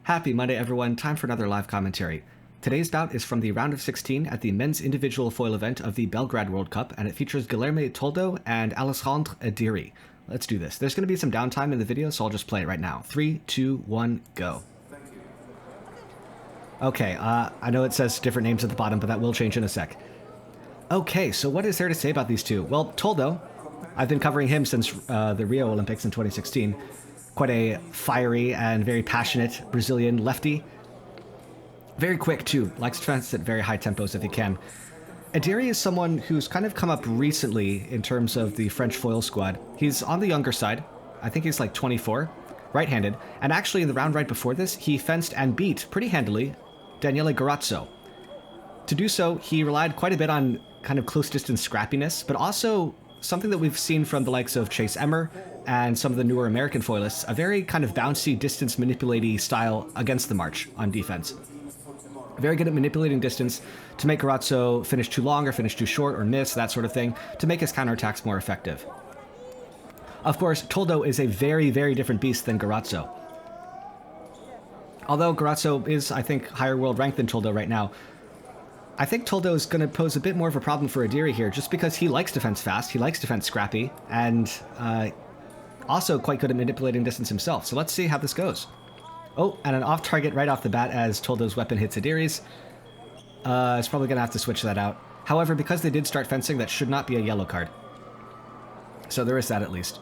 Happy Monday, everyone. Time for another live commentary. Today's bout is from the round of 16 at the men's individual foil event of the Belgrade World Cup, and it features Guilherme Toldo and Alexandre Ediri. Let's do this. There's going to be some downtime in the video, so I'll just play it right now. 3, 2, 1, go. Okay, I know it says different names at the bottom, but that will change in a sec. Okay, so what is there to say about these two? Well, Toldo, I've been covering him since the Rio Olympics in 2016. Quite a fiery and very passionate Brazilian lefty. Very quick, too. Likes to fence at very high tempos if he can. Adiri is someone who's kind of come up recently in terms of the French foil squad. He's on the younger side. I think he's like 24, right-handed. And actually, in the round right before this, he fenced and beat, pretty handily, Daniele Garozzo. To do so, he relied quite a bit on kind of close-distance scrappiness, but also something that we've seen from the likes of Chase Emmer and some of the newer American foilists, a very kind of bouncy, distance manipulating style against the march on defense. Very good at manipulating distance to make Garozzo finish too long or finish too short or miss, that sort of thing, to make his counterattacks more effective. Of course, Toldo is a very, very different beast than Garozzo. Although Garozzo is, I think, higher world ranked than Toldo right now, I think Toldo is going to pose a bit more of a problem for Adiri here, just because he likes defense fast, he likes defense scrappy, and also quite good at manipulating distance himself. So let's see how this goes. Oh, and an off target right off the bat as Toldo's weapon hits Adiri's. It's probably going to have to switch that out. However, because they did start fencing, that should not be a yellow card. So there is that at least.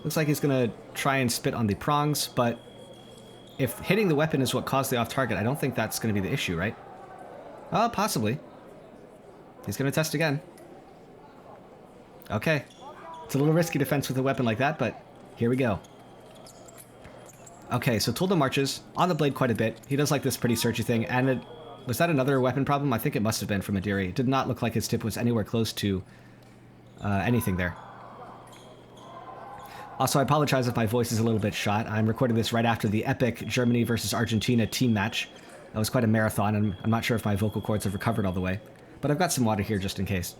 Looks like he's going to try and spit on the prongs, but if hitting the weapon is what caused the off target, I don't think that's going to be the issue, right? Oh, possibly. He's going to test again. Okay. It's a little risky defense with a weapon like that, but here we go. Okay, so Toldo marches on the blade quite a bit. He does like this pretty searchy thing, and was that another weapon problem? I think it must have been from Adiri. It did not look like his tip was anywhere close to anything there. Also, I apologize if my voice is a little bit shot. I'm recording this right after the epic Germany versus Argentina team match. That was quite a marathon, and I'm not sure if my vocal cords have recovered all the way. But I've got some water here just in case.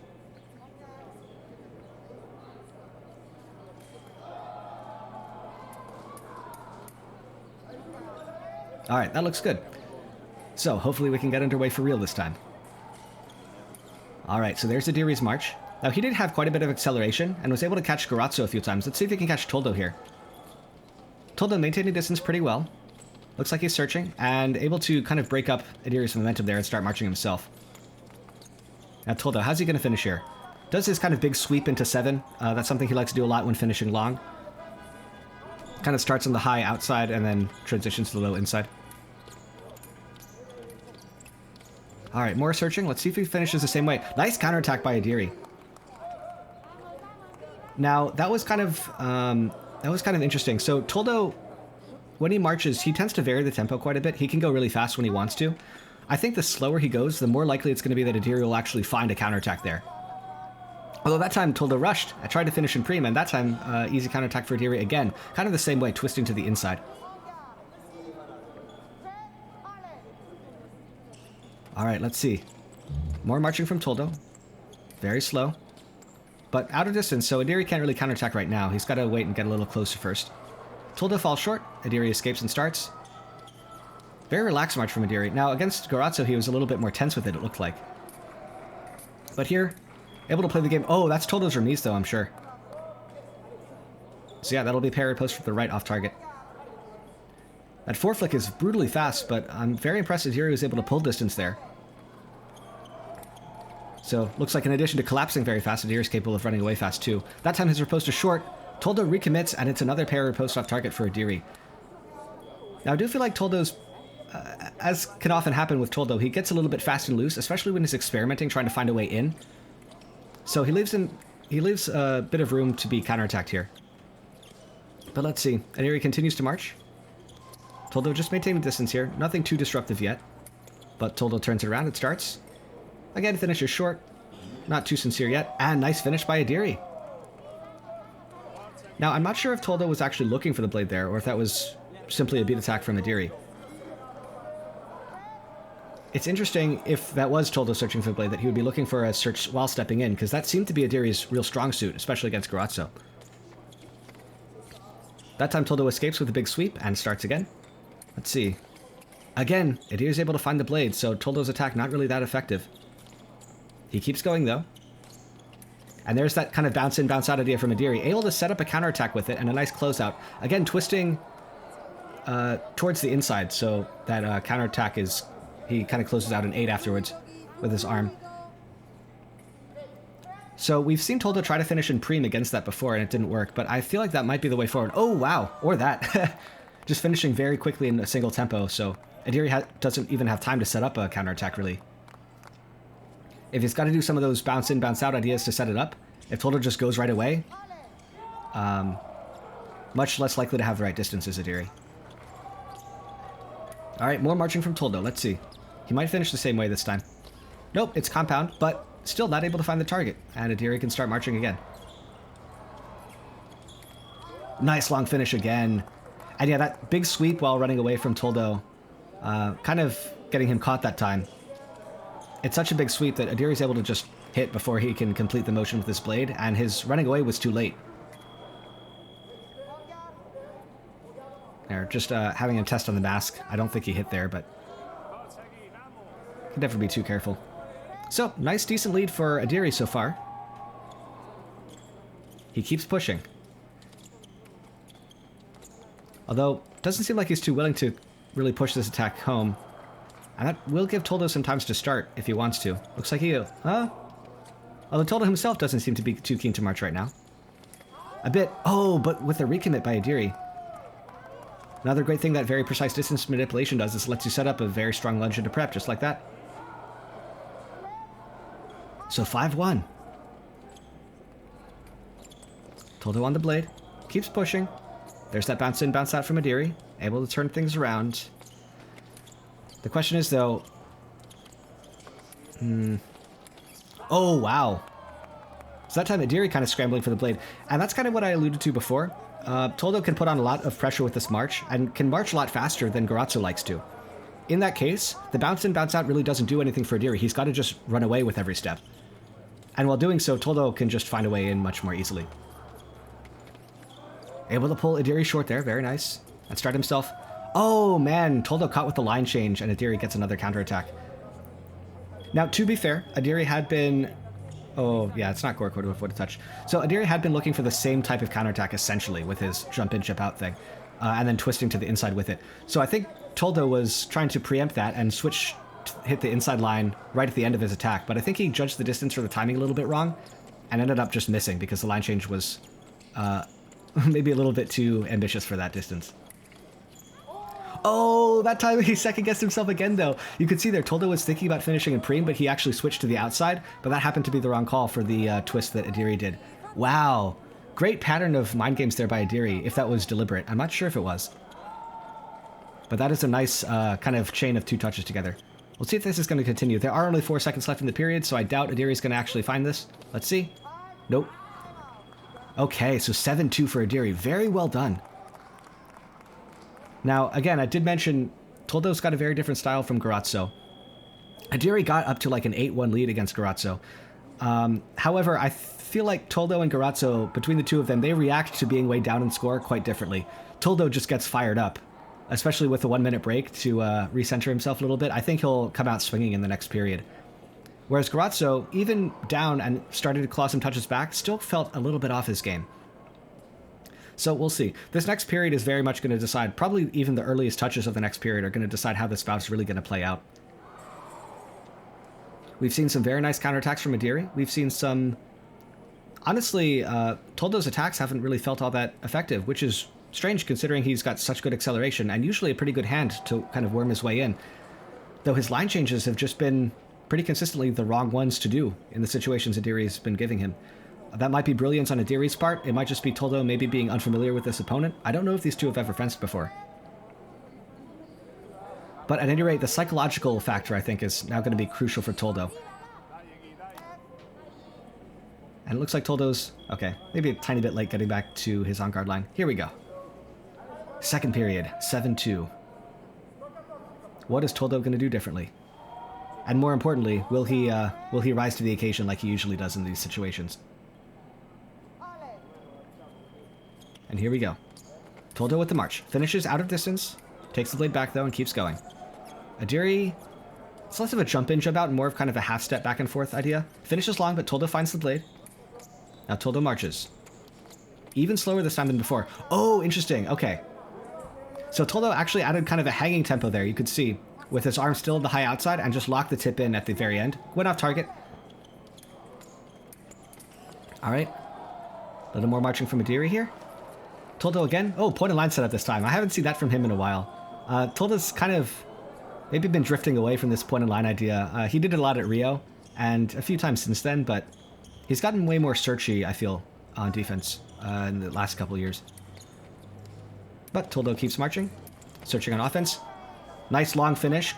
Alright, that looks good. So, hopefully we can get underway for real this time. Alright, so there's Adiri's march. Now, he did have quite a bit of acceleration, and was able to catch Garozzo a few times. Let's see if he can catch Toldo here. Toldo maintaining distance pretty well. Looks like he's searching, and able to kind of break up Adiri's momentum there and start marching himself. Now, Toldo, how's he going to finish here? Does his kind of big sweep into 7. That's something he likes to do a lot when finishing long. Kind of starts on the high outside and then transitions to the low inside. Alright, more searching. Let's see if he finishes the same way. Nice counterattack by Adiri. Now, that was kind of interesting. So, Toldo, when he marches, he tends to vary the tempo quite a bit. He can go really fast when he wants to. I think the slower he goes, the more likely it's going to be that Adiri will actually find a counterattack there. Although that time, Toldo rushed. I tried to finish in prime, and that time, easy counterattack for Adiri again. Kind of the same way, twisting to the inside. Alright, let's see. More marching from Toldo. Very slow. But out of distance, so Adiri can't really counterattack right now. He's got to wait and get a little closer first. Toldo falls short. Adiri escapes and starts. Very relaxed march from Adiri. Now, against Garozzo, he was a little bit more tense with it looked like. But here, able to play the game. Oh, that's Toldo's remise, though, I'm sure. So yeah, that'll be parry post from the right off target. That foreflick is brutally fast, but I'm very impressed Adiri was able to pull distance there. So, looks like in addition to collapsing very fast, Adiri is capable of running away fast, too. That time his riposte is short. Toldo recommits, and it's another parry post off target for Adiri. Now, I do feel like Toldo's, as can often happen with Toldo, he gets a little bit fast and loose, especially when he's experimenting, trying to find a way in. So he leaves a bit of room to be counterattacked here. But let's see. Adiri continues to march. Toldo just maintaining distance here. Nothing too disruptive yet. But Toldo turns it around and starts. Again, finishes short. Not too sincere yet. And nice finish by Adiri. Now, I'm not sure if Toldo was actually looking for the blade there, or if that was simply a beat attack from Adiri. It's interesting if that was Toldo searching for the blade, that he would be looking for a search while stepping in, because that seemed to be Adiri's real strong suit, especially against Garozzo. That time Toldo escapes with a big sweep and starts again. Let's see. Again, Adiri is able to find the blade, so Toldo's attack not really that effective. He keeps going, though. And there's that kind of bounce in, bounce out idea from Adiri, able to set up a counterattack with it and a nice closeout. Again, twisting towards the inside, so that counterattack is... He kind of closes out an 8 afterwards with his arm. So we've seen Toldo try to finish in Preem against that before, and it didn't work, but I feel like that might be the way forward. Oh, wow! Or that. Just finishing very quickly in a single tempo, so Adiri doesn't even have time to set up a counterattack, really. If he's got to do some of those bounce in, bounce out ideas to set it up, if Toldo just goes right away, much less likely to have the right distance as Adiri. Alright, more marching from Toldo. Let's see. He might finish the same way this time. Nope, it's compound, but still not able to find the target. And Adiri can start marching again. Nice long finish again. And yeah, that big sweep while running away from Toldo, kind of getting him caught that time. It's such a big sweep that Adiri's able to just hit before he can complete the motion with his blade, and his running away was too late. There, just having a test on the mask. I don't think he hit there, but can never be too careful. So, nice, decent lead for Adiri so far. He keeps pushing. Although, doesn't seem like he's too willing to really push this attack home. And that will give Toldo some time to start if he wants to. Looks like he... Huh? Although Toldo himself doesn't seem to be too keen to march right now. A bit... Oh, but with a recommit by Adiri. Another great thing that very precise distance manipulation does is lets you set up a very strong lunge into prep, just like that. So 5-1. Toldo on the blade. Keeps pushing. There's that bounce in, bounce out from Adiri. Able to turn things around. The question is, though... Oh, wow. So that time Adiri kind of scrambling for the blade. And that's kind of what I alluded to before. Toldo can put on a lot of pressure with this march, and can march a lot faster than Garozzo likes to. In that case, the bounce in, bounce out really doesn't do anything for Adiri. He's got to just run away with every step. And while doing so, Toldo can just find a way in much more easily. Able to pull Adiri short there, very nice. And start himself. Oh man, Toldo caught with the line change, and Adiri gets another counterattack. Now, to be fair, Adiri had been... Oh, yeah, it's not Gore Quarter with Wood Touch. So Adiri had been looking for the same type of counterattack, essentially, with his jump in, jump out thing. And then twisting to the inside with it. So I think Toldo was trying to preempt that and hit the inside line right at the end of his attack. But I think he judged the distance or the timing a little bit wrong, and ended up just missing because the line change was maybe a little bit too ambitious for that distance. Oh, that time he second-guessed himself again, though. You could see there, Toldo was thinking about finishing in Preem, but he actually switched to the outside, but that happened to be the wrong call for the twist that Adiri did. Wow. Great pattern of mind games there by Adiri, if that was deliberate. I'm not sure if it was. But that is a nice kind of chain of 2 touches together. We'll see if this is going to continue. There are only 4 seconds left in the period, so I doubt Adiri's going to actually find this. Let's see. Nope. Okay, so 7-2 for Adiri. Very well done. Now, again, I did mention Toldo's got a very different style from Garozzo. Adiri got up to like an 8-1 lead against Garozzo. However, I feel like Toldo and Garozzo, between the two of them, they react to being way down in score quite differently. Toldo just gets fired up, especially with the 1-minute break to recenter himself a little bit. I think he'll come out swinging in the next period. Whereas Garozzo, even down and started to claw some touches back, still felt a little bit off his game. So we'll see. This next period is very much going to decide, probably even the earliest touches of the next period are going to decide how this bout is really going to play out. We've seen some very nice counterattacks from Adiri. We've seen some... Honestly, Toldo's attacks haven't really felt all that effective, which is strange considering he's got such good acceleration and usually a pretty good hand to kind of worm his way in. Though his line changes have just been pretty consistently the wrong ones to do in the situations Adiri's been giving him. That might be brilliance on Adiri's part. It might just be Toldo maybe being unfamiliar with this opponent. I don't know if these two have ever fenced before. But at any rate, the psychological factor, I think, is now going to be crucial for Toldo. And it looks like Toldo's... Okay, maybe a tiny bit late getting back to his on-guard line. Here we go. Second period, 7-2. What is Toldo going to do differently? And more importantly, will he rise to the occasion like he usually does in these situations? And here we go. Toldo with the march. Finishes out of distance. Takes the blade back, though, and keeps going. Adiri, it's less of a jump in, jump out, and more of kind of a half step back and forth idea. Finishes long, but Toldo finds the blade. Now Toldo marches. Even slower this time than before. Oh, interesting. Okay. So Toldo actually added kind of a hanging tempo there, you could see, with his arm still at the high outside, and just locked the tip in at the very end. Went off target. All right. A little more marching from Adiri here. Toldo again. Oh, point and line setup this time. I haven't seen that from him in a while. Toldo's kind of maybe been drifting away from this point and line idea. He did it a lot at Rio, and a few times since then, but he's gotten way more searchy, I feel, on defense in the last couple of years. But Toldo keeps marching, searching on offense. Nice long finish.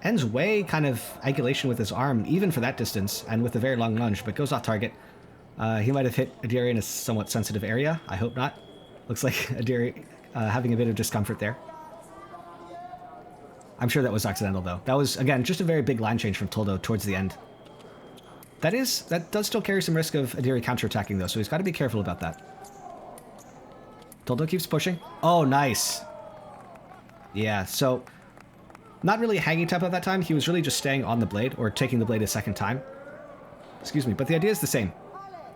Ends way kind of angulation with his arm, even for that distance, and with a very long lunge, but goes off target. He might have hit Adiri in a somewhat sensitive area. I hope not. Looks like Adiri having a bit of discomfort there. I'm sure that was accidental, though. That was, again, just a very big line change from Toldo towards the end. That does still carry some risk of Adiri counterattacking, though, so he's got to be careful about that. Toldo keeps pushing. Oh, nice. Yeah, so not really a hanging tempo that time. He was really just staying on the blade, or taking the blade a second time. Excuse me, but the idea is the same.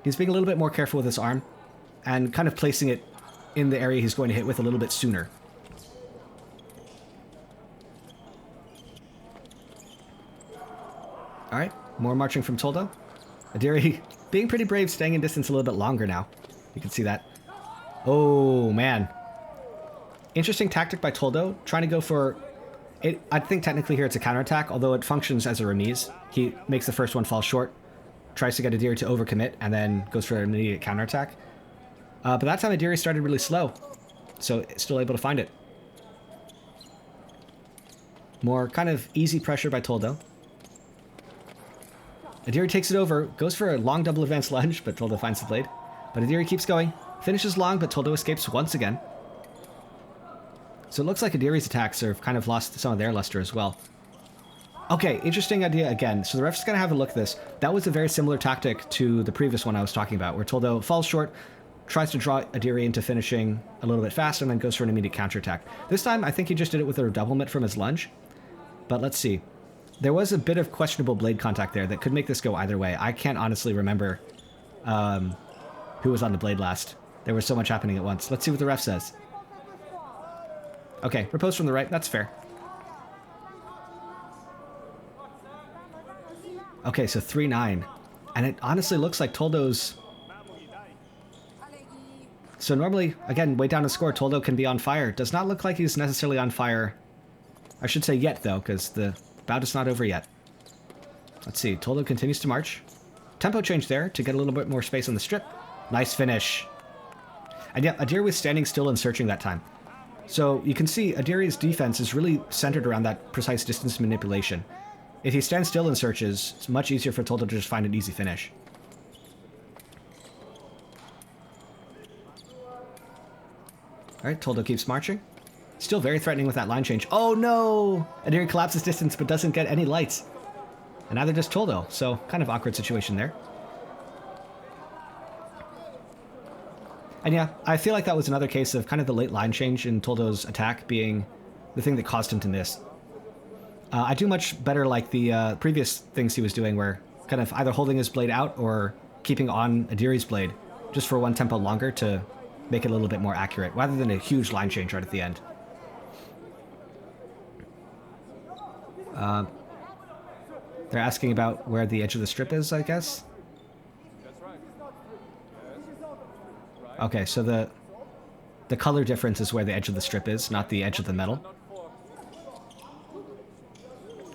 He's being a little bit more careful with his arm, and kind of placing it in the area he's going to hit with a little bit sooner. All right, more marching from Toldo. Adiri being pretty brave, staying in distance a little bit longer now. You can see that. Oh, man. Interesting tactic by Toldo, trying to go for it. I think technically here it's a counterattack, although it functions as a remise. He makes the first one fall short, tries to get Adiri to overcommit, and then goes for an immediate counterattack. But that time Adiri started really slow, so still able to find it. More kind of easy pressure by Toldo. Adiri takes it over, goes for a long double advanced lunge, but Toldo finds the blade. But Adiri keeps going, finishes long, but Toldo escapes once again. So it looks like Adiri's attacks have kind of lost some of their luster as well. Okay, interesting idea again. So the ref's going to have a look at this. That was a very similar tactic to the previous one I was talking about, where Toldo falls short, tries to draw Adiri into finishing a little bit fast, and then goes for an immediate counterattack. This time, I think he just did it with a redoublement from his lunge. But let's see. There was a bit of questionable blade contact there that could make this go either way. I can't honestly remember who was on the blade last. There was so much happening at once. Let's see what the ref says. Okay, repose from the right. That's fair. Okay, so 3-9. And it honestly looks like Toldo's... So normally, again, way down the score, Toldo can be on fire. Does not look like he's necessarily on fire. I should say yet, though, because the bout is not over yet. Let's see. Toldo continues to march. Tempo change there to get a little bit more space on the strip. Nice finish. And yeah, Adiri was standing still and searching that time. So you can see Adiri's defense is really centered around that precise distance manipulation. If he stands still and searches, it's much easier for Toldo to just find an easy finish. Alright, Toldo keeps marching. Still very threatening with that line change. Oh no! Adiri collapses distance but doesn't get any lights. And neither does Toldo, so kind of awkward situation there. And yeah, I feel like that was another case of kind of the late line change in Toldo's attack being the thing that caused him to miss. I do much better like the previous things he was doing, where kind of either holding his blade out or keeping on Adiri's blade just for one tempo longer to make it a little bit more accurate, rather than a huge line change right at the end. They're asking about where the edge of the strip is, I guess. Okay, so the color difference is where the edge of the strip is, not the edge of the metal.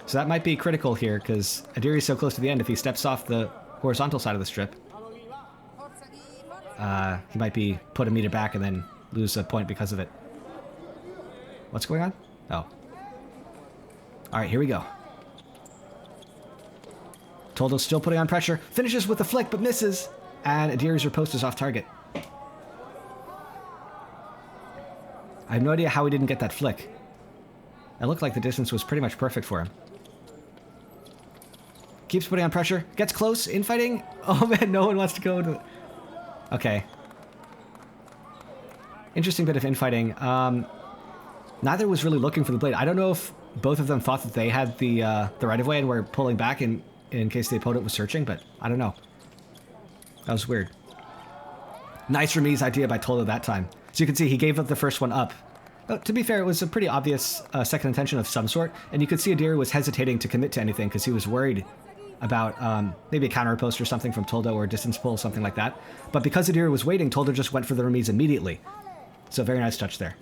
So that might be critical here, because Adiri's so close to the end. If he steps off the horizontal side of the strip, he might be put a meter back and then lose a point because of it. What's going on? Oh. Alright, here we go. Toldo's still putting on pressure. Finishes with a flick, but misses. And Adiri's riposte is off target. I have no idea how he didn't get that flick. It looked like the distance was pretty much perfect for him. Keeps putting on pressure. Gets close. Infighting. Oh man, no one wants to go to... Okay. Interesting bit of infighting. Neither was really looking for the blade. I don't know if both of them thought that they had the right of way and were pulling back in case the opponent was searching, but I don't know. That was weird. Nice remise idea by Toldo that time. So you can see he gave up the first one up. To be fair, it was a pretty obvious second intention of some sort, and you could see Adiri was hesitating to commit to anything because he was worried about maybe a counter post or something from Toldo or a distance pull, something like that. But because Adiri was waiting, Toldo just went for the remise immediately. So very nice touch there.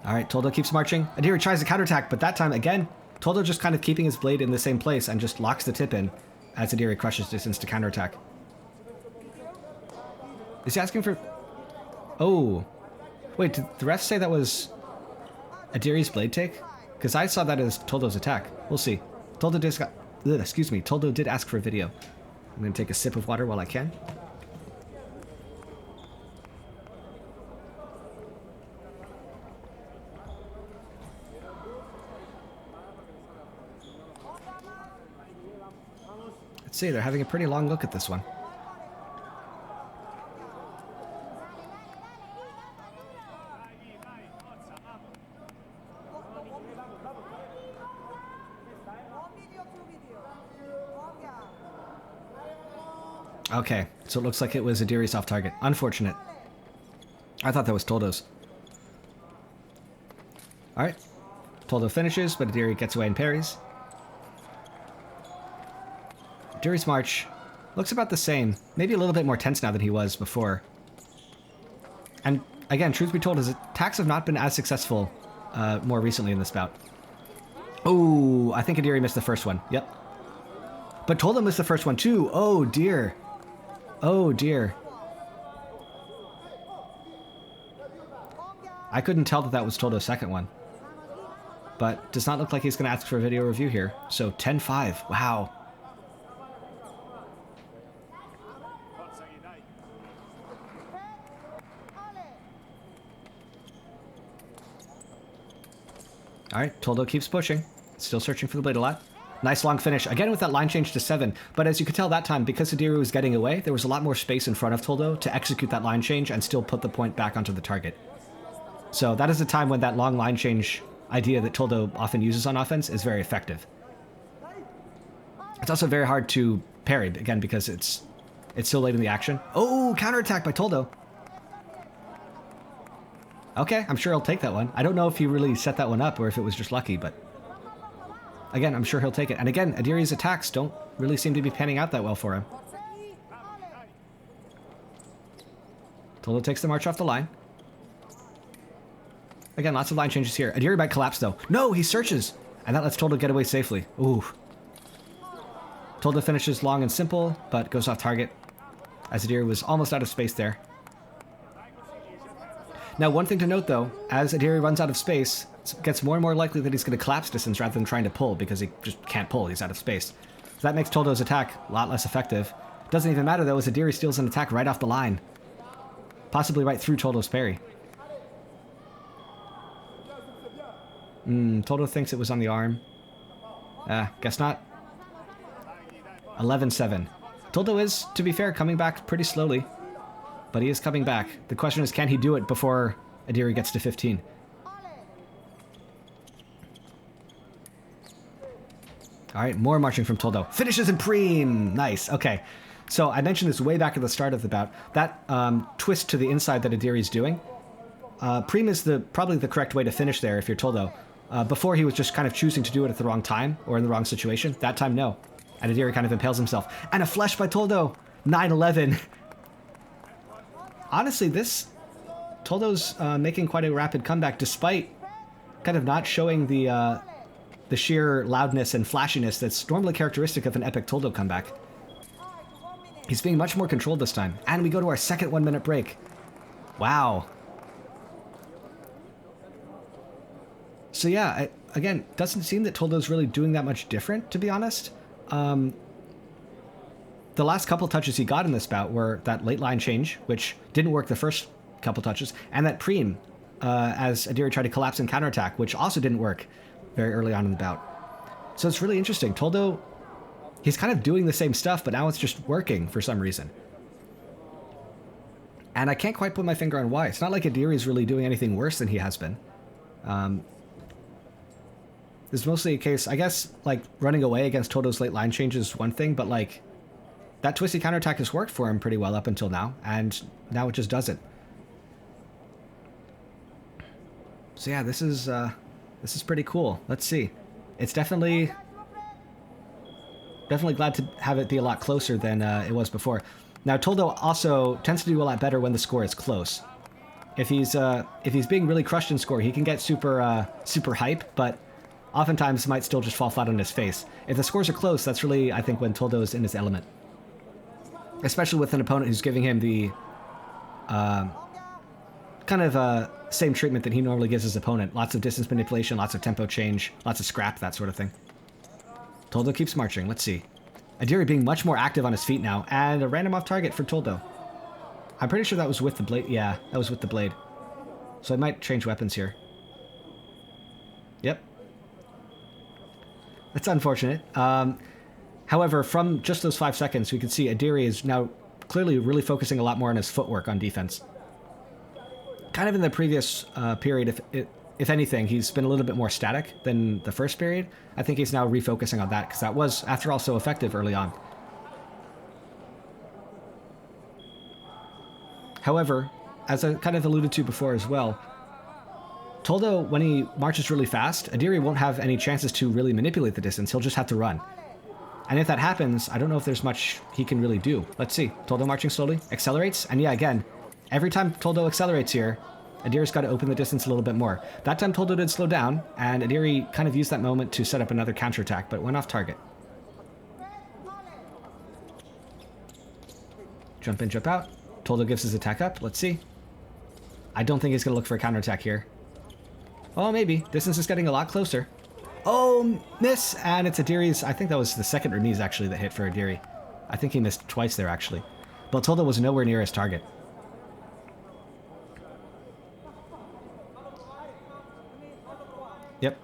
All right, Toldo keeps marching. Adiri tries to counterattack, but that time, again, Toldo just kind of keeping his blade in the same place and just locks the tip in as Adiri crushes distance to counterattack. Is he asking for... Oh. Wait, did the ref say that was Adiri's blade take? Because I saw that as Toldo's attack. We'll see. Toldo did ask for a video. I'm going to take a sip of water while I can. Let's see, they're having a pretty long look at this one. Okay, so it looks like it was Adiri's off target. Unfortunate. I thought that was Toldo's. Alright. Toldo finishes, but Adiri gets away and parries. Adiri's march looks about the same. Maybe a little bit more tense now than he was before. And again, truth be told, his attacks have not been as successful more recently in this bout. Oh, I think Adiri missed the first one. Yep. But Toldo missed the first one too. Oh dear. Oh dear. I couldn't tell that that was Toldo's second one. But does not look like he's going to ask for a video review here. So 10-5. Wow. Alright, Toldo keeps pushing. Still searching for the blade a lot. Nice long finish, again with that line change to 7, but as you could tell that time, because Adiri was getting away, there was a lot more space in front of Toldo to execute that line change and still put the point back onto the target. So that is a time when that long line change idea that Toldo often uses on offense is very effective. It's also very hard to parry, again, because it's so late in the action. Oh, counterattack by Toldo. Okay, I'm sure he'll take that one. I don't know if he really set that one up or if it was just lucky, but... Again, I'm sure he'll take it. And again, Adiri's attacks don't really seem to be panning out that well for him. Toldo takes the march off the line. Again, lots of line changes here. Adiri might collapse, though. No, he searches! And that lets Toldo get away safely. Ooh. Toldo finishes long and simple, but goes off target, as Adiri was almost out of space there. Now, one thing to note, though, as Adiri runs out of space, it gets more and more likely that he's going to collapse distance rather than trying to pull, because he just can't pull. He's out of space. So that makes Toldo's attack a lot less effective. Doesn't even matter, though, as Adiri steals an attack right off the line. Possibly right through Toldo's parry. Toldo thinks it was on the arm. Guess not. 11-7. Toldo is, to be fair, coming back pretty slowly. But he is coming back. The question is, can he do it before Adiri gets to 15? Alright, more marching from Toldo. Finishes in Preem! Nice, okay. So I mentioned this way back at the start of the bout. That twist to the inside that Adiri's doing. Preem is probably the correct way to finish there if you're Toldo. Before he was just kind of choosing to do it at the wrong time or in the wrong situation. That time, no. And Adiri kind of impales himself. And a flesh by Toldo! 9-11. Honestly, Toldo's making quite a rapid comeback despite kind of not showing the sheer loudness and flashiness that's normally characteristic of an epic Toldo comeback. He's being much more controlled this time. And we go to our second 1-minute break. Wow. So yeah, again, doesn't seem that Toldo's really doing that much different, to be honest. The last couple touches he got in this bout were that late line change, which didn't work the first couple touches, and that Preem, as Adiri tried to collapse and counterattack, which also didn't work very early on in the bout. So it's really interesting. Toldo, he's kind of doing the same stuff, but now it's just working for some reason. And I can't quite put my finger on why. It's not like Adiri is really doing anything worse than he has been. It's mostly a case, I guess, like, running away against Toldo's late line change is one thing, but, like, that twisty counterattack has worked for him pretty well up until now, and now it just doesn't. So yeah, this is pretty cool. Let's see. It's definitely glad to have it be a lot closer than it was before. Now, Toldo also tends to do a lot better when the score is close. If he's being really crushed in score, he can get super hype, but oftentimes might still just fall flat on his face. If the scores are close, that's really, I think, when Toldo is in his element. Especially with an opponent who's giving him the same treatment that he normally gives his opponent. Lots of distance manipulation, lots of tempo change, lots of scrap, that sort of thing. Toldo keeps marching. Let's see. Adiri being much more active on his feet now, and a random off target for Toldo. I'm pretty sure that was with the blade. Yeah, that was with the blade. So I might change weapons here. Yep. That's unfortunate. However, from just those 5 seconds, we can see Adiri is now clearly really focusing a lot more on his footwork on defense. Kind of in the previous period, if anything, he's been a little bit more static than the first period. I think he's now refocusing on that, because that was, after all, so effective early on. However, as I kind of alluded to before as well, Toldo, when he marches really fast, Adiri won't have any chances to really manipulate the distance. He'll just have to run. And if that happens, I don't know if there's much he can really do. Let's see. Toldo marching slowly, accelerates, and yeah, again, every time Toldo accelerates here, Adiri's got to open the distance a little bit more. That time Toldo did slow down, and Adiri kind of used that moment to set up another counterattack, but went off target. Jump in, jump out. Toldo gives his attack up. Let's see. I don't think he's going to look for a counterattack here. Oh, maybe. Distance is getting a lot closer. Oh, miss! And it's Adiri's... I think that was the second remise, actually, that hit for Adiri. I think he missed twice there, actually. But Toldo was nowhere near his target. Yep.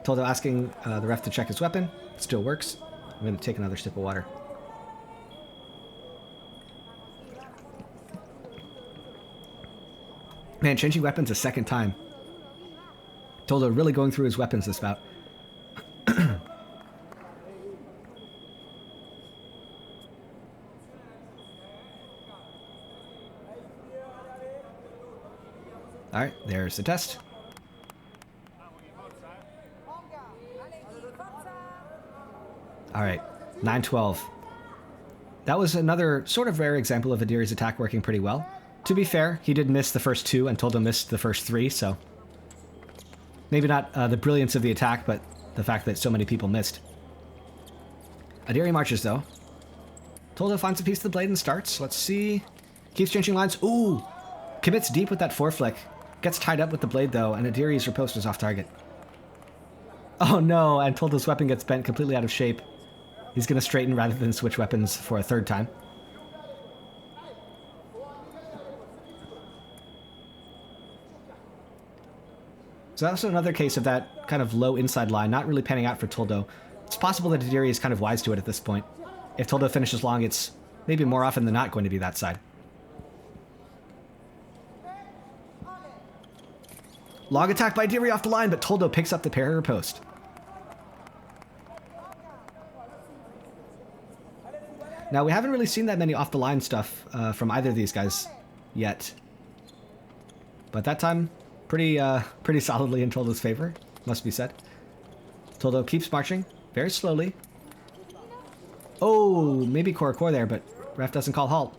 Toldo asking the ref to check his weapon. It still works. I'm going to take another sip of water. Man, changing weapons a second time. Toldo really going through his weapons this bout. Alright, there's the test. Alright, 9-12. That was another sort of rare example of Adiri's attack working pretty well. To be fair, he did miss the first 2 and Toldo missed the first 3, so... maybe not the brilliance of the attack, but the fact that so many people missed. Adiri marches, though. Toldo finds a piece of the blade and starts. Let's see. Keeps changing lines. Ooh! Commits deep with that foreflick. Gets tied up with the blade, though, and Adiri's riposte is off target. Oh, no, and Toldo's weapon gets bent completely out of shape. He's going to straighten rather than switch weapons for a third time. So that's another case of that kind of low inside line not really panning out for Toldo. It's possible that Adiri is kind of wise to it at this point. If Toldo finishes long, it's maybe more often than not going to be that side. Long attack by Adiri off the line, but Toldo picks up the parry riposte. Now, we haven't really seen that many off the line stuff from either of these guys yet. But that time... pretty solidly in Toldo's favor, must be said. Toldo keeps marching, very slowly. Oh, maybe core there, but ref doesn't call halt.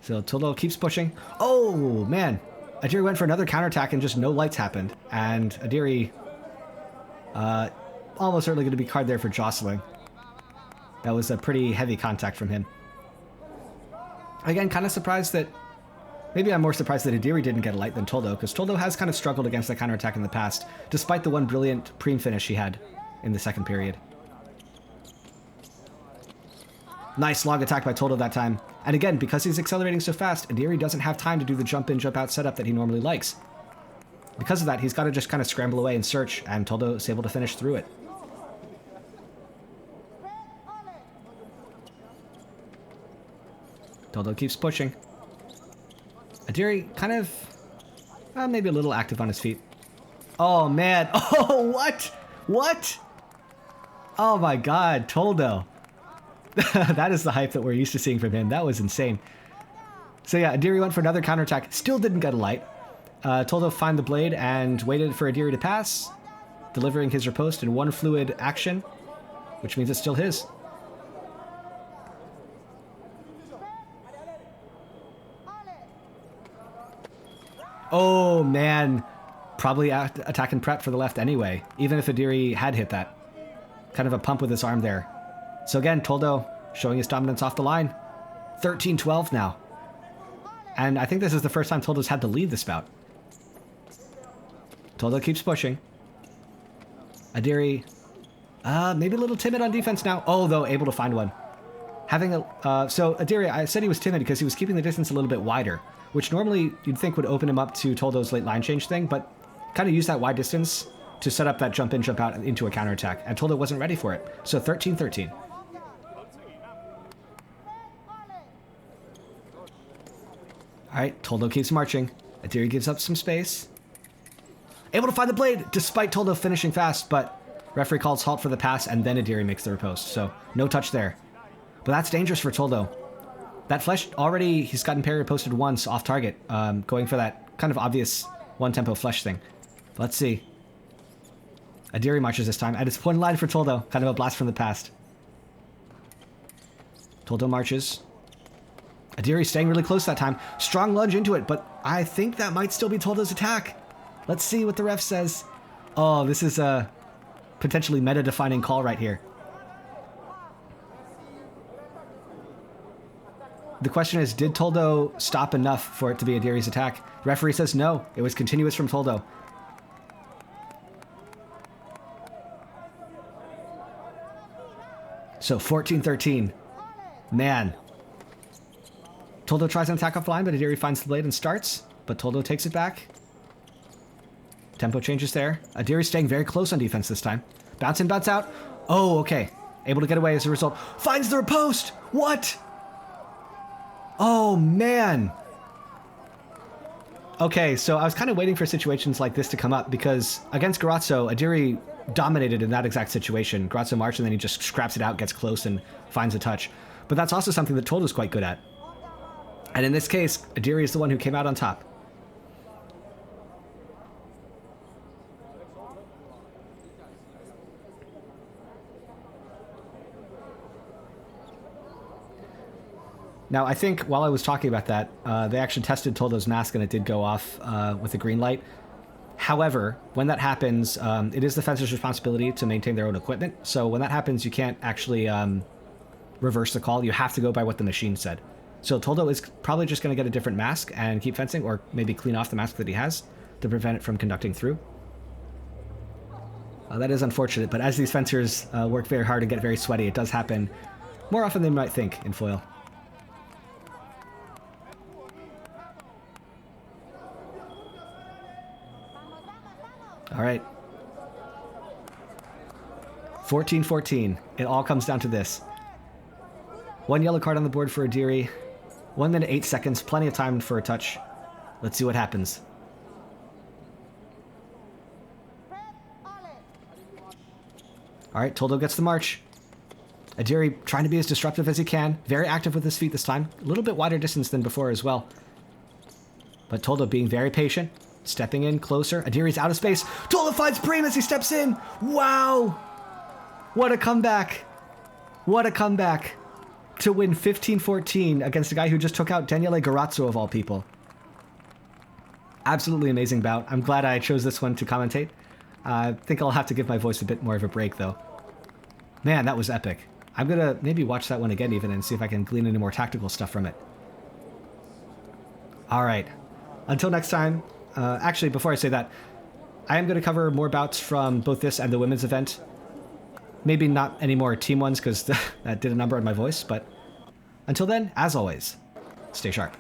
So Toldo keeps pushing. Oh, man. Adiri went for another counterattack and just no lights happened. And Adiri almost certainly going to be carded there for jostling. That was a pretty heavy contact from him. Again, kind of surprised that... maybe I'm more surprised that Adiri didn't get a light than Toldo, because Toldo has kind of struggled against the counterattack in the past, despite the one brilliant preem finish he had in the second period. Nice long attack by Toldo that time. And again, because he's accelerating so fast, Adiri doesn't have time to do the jump in, jump out setup that he normally likes. Because of that, he's got to just kind of scramble away and search, and Toldo is able to finish through it. Toldo keeps pushing. Adiri kind of, maybe a little active on his feet. Oh, man. Oh, what? What? Oh, my God. Toldo. That is the hype that we're used to seeing from him. That was insane. So, yeah, Adiri went for another counterattack. Still didn't get a light. Toldo found the blade and waited for Adiri to pass, delivering his riposte in one fluid action, which means it's still his. Oh, man. Probably attack and prep for the left anyway, even if Adiri had hit that. Kind of a pump with his arm there. So again, Toldo showing his dominance off the line. 13-12 now. And I think this is the first time Toldo's had to lead this bout. Toldo keeps pushing. Adiri, maybe a little timid on defense now. Oh, though, able to find one. Having a, so Adiri, I said he was timid because he was keeping the distance a little bit wider, which normally you'd think would open him up to Toldo's late line change thing, but kind of used that wide distance to set up that jump in, jump out into a counterattack, and Toldo wasn't ready for it. So 13-13. All right, Toldo keeps marching. Adiri gives up some space. Able to find the blade, despite Toldo finishing fast, but referee calls halt for the pass, and then Adiri makes the riposte, so no touch there. But that's dangerous for Toldo. That flesh already, he's gotten parry posted once off target, going for that kind of obvious one-tempo flesh thing. Let's see. Adiri marches this time, and it's point line for Toldo, kind of a blast from the past. Toldo marches. Adiri staying really close that time. Strong lunge into it, but I think that might still be Toldo's attack. Let's see what the ref says. Oh, this is a potentially meta-defining call right here. The question is, did Toldo stop enough for it to be Adiri's attack? The referee says no, it was continuous from Toldo. So 14-13. Man. Toldo tries an attack off the line, but Adiri finds the blade and starts. But Toldo takes it back. Tempo changes there. Adiri staying very close on defense this time. Bounce in, bounce out. Oh, okay. Able to get away as a result. Finds the riposte! What? Oh, man. Okay, so I was kind of waiting for situations like this to come up because against Garozzo, Adiri dominated in that exact situation. Garozzo marched and then he just scraps it out, gets close, and finds a touch. But that's also something that Toldo's quite good at. And in this case, Adiri is the one who came out on top. Now, I think while I was talking about that, they actually tested Toldo's mask and it did go off with a green light. However, when that happens, it is the fencer's responsibility to maintain their own equipment. So when that happens, you can't actually reverse the call. You have to go by what the machine said. So Toldo is probably just going to get a different mask and keep fencing, or maybe clean off the mask that he has to prevent it from conducting through. That is unfortunate, but as these fencers work very hard and get very sweaty, it does happen more often than you might think in foil. All right. 14-14. It all comes down to this. One yellow card on the board for Adiri. 1 minute, 8 seconds. Plenty of time for a touch. Let's see what happens. All right, Toldo gets the march. Adiri trying to be as disruptive as he can. Very active with his feet this time. A little bit wider distance than before as well. But Toldo being very patient. Stepping in closer. Adiri's out of space. Toldo finds Preem as he steps in. Wow. What a comeback. What a comeback. To win 15-14 against a guy who just took out Daniele Garozzo of all people. Absolutely amazing bout. I'm glad I chose this one to commentate. I think I'll have to give my voice a bit more of a break though. Man, that was epic. I'm gonna maybe watch that one again even and see if I can glean any more tactical stuff from it. Alright. Until next time. Actually, before I say that, I am going to cover more bouts from both this and the women's event. Maybe not any more team ones because that did a number on my voice, but until then, as always, stay sharp.